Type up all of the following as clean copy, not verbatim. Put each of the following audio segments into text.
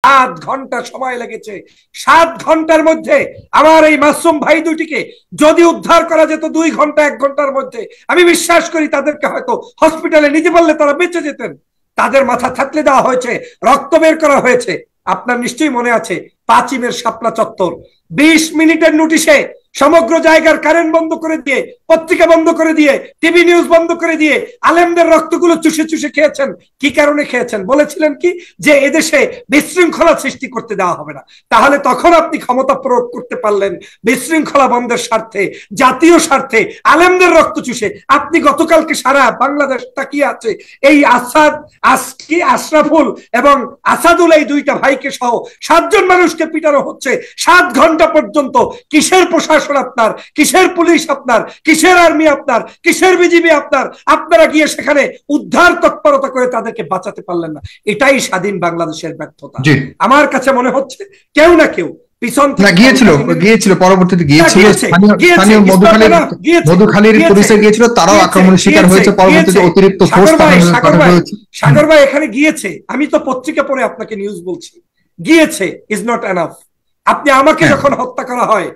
7 ঘন্টা সময় লেগেছে। 7 ঘন্টার মধ্যে আমার এই মাসুম ভাই দুটিকে যদি উদ্ধার করা যেত 2 ঘন্টা 1 ঘন্টার মধ্যে, আমি বিশ্বাস করি তাদেরকে হয়তো হসপিটালে নিতে পারলে তারা বেঁচে যেতেন। তাদের মাথা থাকলে দেওয়া হয়েছে, রক্ত বের করা হয়েছে। আপনার নিশ্চয়ই মনে আছে পাঁচিমের শাপলা চত্বর, 20 মিনিটের নোটিশে সমগ্র জায়গার কারেন্ট বন্ধ করে দিয়ে, পত্রিকা বন্ধ করে দিয়ে, টিভি নিউজ বন্ধ করে দিয়ে আলেমদের রক্তগুলো চুষে চুষে খেয়েছেন। কি কারণে খেয়েছেন? বলেছিলেন কি যে এদেশে বিশৃঙ্খলা সৃষ্টি করতে দেওয়া হবে না। তাহলে তখন আপনি ক্ষমতা প্রয়োগ করতে পারলেন বিশৃঙ্খলা বন্ধের স্বার্থে, জাতীয় স্বার্থে, আলেমদের রক্ত চুষে। আপনি গতকালকে সারা বাংলাদেশ তাকিয়ে আছে এই আশরাফুল এবং আসাদুল, এই দুইটা ভাইকে সহ 7 জন মানুষকে পিটানো হচ্ছে 7 ঘন্টা পর্যন্ত। কিসের প্রশাসন আপনার, কিসের পুলিশ আপনার, কিসের আর্মি আপনার, কিসের বিজিবি আপনার? আপনারা গিয়ে সেখানে উদ্ধার তৎপরতা করে তাদেরকে বাঁচাতে পারলেন না। এটাই স্বাধীন বাংলাদেশের ব্যর্থতা। আমার কাছে মনে হচ্ছে কেউ না কেউ পিছন থেকে গিয়েছিল, পরবর্তীতে স্থানীয় মধুখালীর পুলিশে গিয়েছিল, তারাও আক্রমণের শিকার হয়েছে। পরবর্তীতে অতিরিক্ত ফোর্স সাগর ভাই এখানে গিয়েছে। আমি তো পত্রিকা পড়ে আপনাকে নিউজ বলছি, গিয়েছে ইজ নট এনাফ। আপনি আমাকে যখন হত্যা করা হয়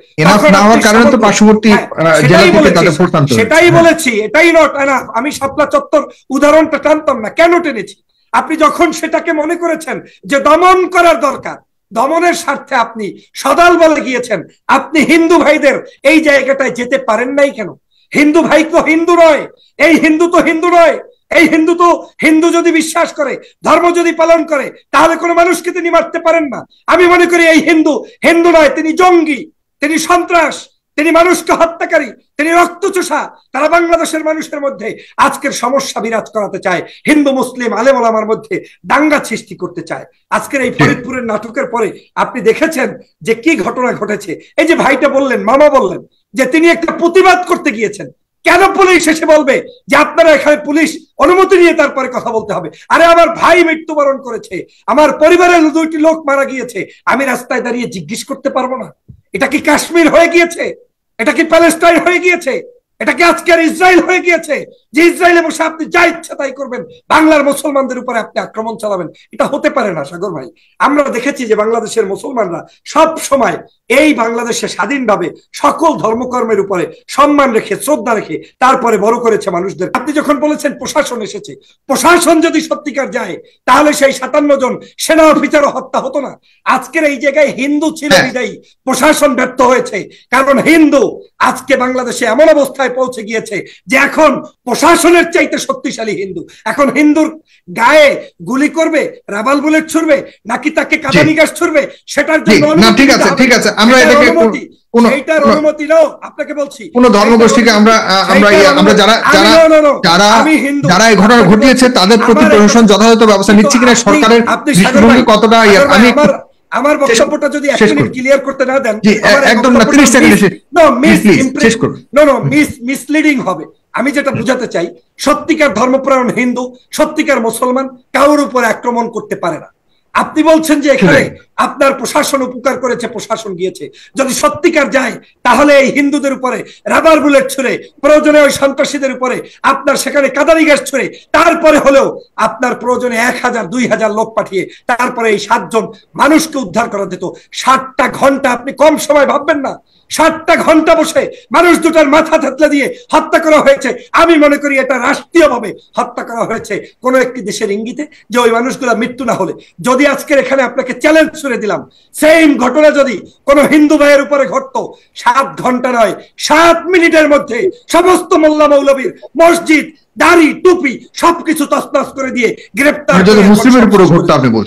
সেটাই বলেছি, এটাই নট এনাফ। আমি শাপলা চত্বর উদাহরণটা টানতাম না, কেন টেনেছি? আপনি যখন সেটাকে মনে করেছেন যে দমন করার দরকার, দমনের স্বার্থে আপনি সদাল বলে গিয়েছেন। আপনি হিন্দু ভাইদের এই জায়গাটায় যেতে পারেন নাই কেন? হিন্দু ভাই তো হিন্দু নয়, এই হিন্দু তো হিন্দু নয়। এই হিন্দু তো হিন্দু যদি বিশ্বাস করে, ধর্ম যদি পালন করে, তাহলে কোনো মানুষকে তিনি মারতে পারেন না। আমি মনে করি এই হিন্দু হিন্দু নয়, তিনি জঙ্গি, তিনি সন্ত্রাস, তিনি মানুষকে হত্যাকারী, তিনি রক্তচোষা। তারা বাংলাদেশের মানুষের মধ্যে আজকের সমস্যা বিরাজ করাতে চায়, হিন্দু মুসলিম আলেম ওলামার মধ্যে দাঙ্গা সৃষ্টি করতে চায়। আজকের এই ফরিদপুরের নাটকের পরে আপনি দেখেছেন যে কি ঘটনা ঘটেছে। এই যে ভাইটা বললেন, মামা বললেন যে তিনি একটা প্রতিবাদ করতে গিয়েছেন। কেন পুলিশ এসে বলবে যে আপনারা এখানে পুলিশ অনুমতি নিয়ে তারপরে কথা বলতে হবে? আরে আমার ভাই মৃত্যুবরণ করেছে, আমার পরিবারের 2টি লোক মারা গিয়েছে, আমি রাস্তায় দাঁড়িয়ে জিজ্ঞেস করতে পারবো না? এটা কি কাশ্মীর হয়ে গিয়েছে? এটা কি প্যালেস্টাইন হয়ে গিয়েছে? এটা কি আজকের ইসরায়েল হয়ে গিয়েছে যে ইসরায়েলে বসে আপনি যা ইচ্ছা তাই করবেন, বাংলার মুসলমানদের উপরে আপনি আক্রমণ চালাবেন? এটা হতে পারে না সাগর ভাই। আমরা দেখেছি যে বাংলাদেশের মুসলমানরা সব সময় এই বাংলাদেশে স্বাধীনভাবে সকল ধর্মকর্মের উপরে সম্মান রেখে, শ্রদ্ধা রেখে তারপরে বড় করেছে মানুষদের। আপনি যখন বলেছেন প্রশাসন এসেছে, প্রশাসন যদি সত্যিকার যায় তাহলে সেই 57 জন সেনা অফিসারও হত্যা হতো না। আজকের এই জায়গায় হিন্দু ছিল বিদায়ী প্রশাসন ব্যর্থ হয়েছে, কারণ হিন্দু আজকে বাংলাদেশে এমন অবস্থায় পৌঁছে গিয়েছে যে এখন প্রশাসনের চাইতে শক্তিশালী হিন্দু। এখন হিন্দুর গায়ে গুলি করবে, রাবাল বুলেট ছুড়বে, নাকি তাকে কাঁদানি গ্যাস ছুড়বে, সেটার জন্য ঠিক আছে আমরা এটাকে এইটার অনুমতি নাও। আপনাকে বলছি কোন ধর্মগোষ্ঠীকে আমরা যারা এই ঘটনা ঘটিয়েছে তাদের প্রতি প্রশাসন যথাযথ ব্যবস্থা নিচ্ছে কিনা, সরকারের দৃষ্টিভঙ্গি কতটা? আমি আমার বক্তব্যটা যদি 1 মিনিট ক্লিয়ার করতে না দেন, একদম না, 30 সেকেন্ড মিসলিডিং হবে। আমি যেটা বুঝাতে চাই, সত্যিকার ধর্মপ্রাণ হিন্দু, সত্যিকার মুসলমান কারোর উপরে আক্রমণ করতে পারে না। আপনি বলছেন যে এখানে আপনার প্রশাসন উপকার করেছে, প্রশাসন গিয়েছে। যদি সত্যিকার যায় তাহলে এই হিন্দুদের উপরে রাবার বুলেট ছুড়ে, প্রয়োজনে ওই সন্ত্রাসীদের উপরে আপনার সেখানে কাঁদানি গ্যাস ছুড়ে, তারপরে হলেও আপনার প্রয়োজনে 1000 2000 লোক পাঠিয়ে তারপরে এই 7 জন মানুষকে উদ্ধার করা যেত। 7টা ঘন্টা আপনি কম সময় ভাববেন না। 7টা ঘন্টা বসে মানুষ দুটার মাথা থেতলে দিয়ে হত্যা করা হয়েছে। আমি মনে করি এটা রাষ্ট্রীয়ভাবে হত্যা করা হয়েছে কোন একটি দেশের ইঙ্গিতে, যে ওই মানুষগুলা মৃত্যু না হলে। যদি আজকের এখানে আপনাকে চ্যালেঞ্জ ছুড়ে দিলাম, সেম ঘটনা যদি কোন হিন্দু ভাইয়ের উপরে ঘটতো, 7 ঘন্টা নয় 7 মিনিটের মধ্যে সমস্ত মোল্লা মৌলবীর মসজিদ, দাড়ি, টুপি সবকিছু তছনছ করে দিয়ে গ্রেফতার। মুসলিমের উপরে ঘটতো আপনি বলছেন?